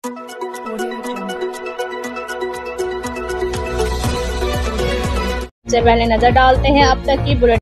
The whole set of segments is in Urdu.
سے پہلے نظر ڈالتے ہیں اب تک کی بلٹ۔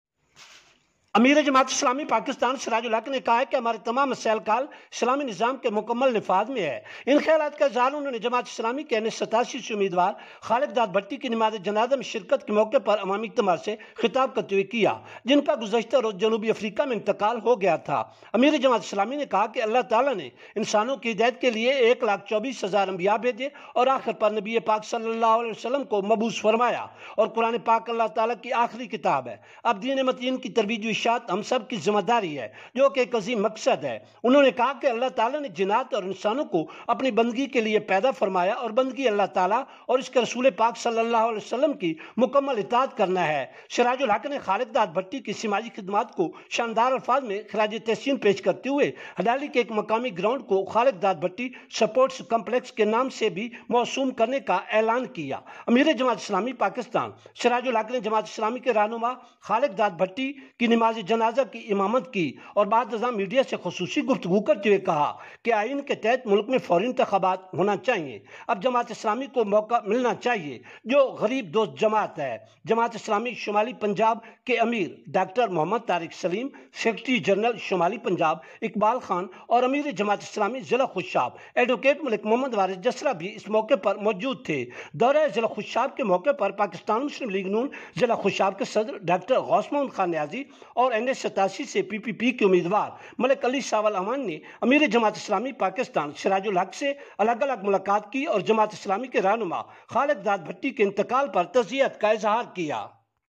امیر جماعت اسلامی پاکستان سراج الحق نے کہا ہے کہ ہمارے تمام مسائل کال اسلامی نظام کے مکمل نفاذ میں ہے۔ ان خیالات کا اظہار انہوں نے جماعت اسلامی کے N87 سے امیدوار خالق داد بھٹی کی نماز جنازہ میں شرکت کے موقع پر عوامی اجتماع سے خطاب کرتے ہوئے کیا، جن کا گزشتہ روز جنوبی افریقہ میں انتقال ہو گیا تھا۔ امیر جماعت اسلامی نے کہا کہ اللہ تعالیٰ نے انسانوں کی ہدایت کے لیے 1,24,000 انبیاء بھیجے اور آخر پر نبی پاک صلی اللہ علیہ وسلم کو مبعوث فرمایا، اور قرآن پاک اللہ تعالیٰ کی آخری کتاب ہے۔ اب دین متین کی ترویج و اشاعت ہم سب کی ذمہ داری ہے، جو کہ ایک عظیم مقصد ہے۔ انہوں نے کہا کہ اللہ تعالیٰ نے جنات اور انسانوں کو اپنی بندگی کے لیے پیدا فرمایا، اور بندگی اللہ تعالیٰ اور اس کے رسول پاک صلی اللہ علیہ وسلم کی مکمل اطاعت کرنا ہے۔ سراج الحق نے خالق داد بھٹی کی سماجی خدمات کو شاندار الفاظ میں خراج تحسین پیش کرتے ہوئے ہڈالی کے ایک مقامی گراؤنڈ کو خالق داد بھٹی سپورٹس کمپلیکس کے نام سے بھی موسوم کرنے کا اعلان کیا۔ امیر جماعت اسلامی پاکستان سراج الحق نے جماعت اسلامی کے رہنما خالق داد بھٹی کی نماز جنازہ کی امامت کی اور بعد ازاں میڈیا سے خصوصی گفتگو کرتے ہوئے کہا کہ آئین کے تحت ملک میں فوری انتخابات ہونا چاہیے۔ اب جماعت اسلامی کو موقع ملنا چاہیے، جو غریب دوست جماعت ہے۔ جماعت اسلامی شمالی پنجاب کے امیر ڈاکٹر محمد طارق سلیم، سیکرٹری جنرل شمالی پنجاب اقبال خان اور امیر جماعت اسلامی ضلع خوشاب ایڈوکیٹ ملک محمد وارث جسرا بھی اس موقع پر موجود تھے۔ دورہ ضلع خوشاب کے موقع پر پاکستان مسلم لیگ نون ضلع خوشاب کے صدر ڈاکٹر غوث محمد خان نیازی اور N87 سے PPP کے امیدوار ملک علی ساول امان نے امیر جماعت اسلامی پاکستان سراج الحق سے الگ الگ ملاقات کی اور جماعت اسلامی کے رہنما خالق داد بھٹی کے انتقال پر تعزیت کا اظہار کیا۔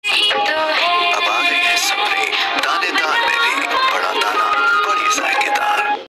اب آ گئی ہے سپرے، دانے دار میں بھی بڑا دانا، بڑی ذائقے دار۔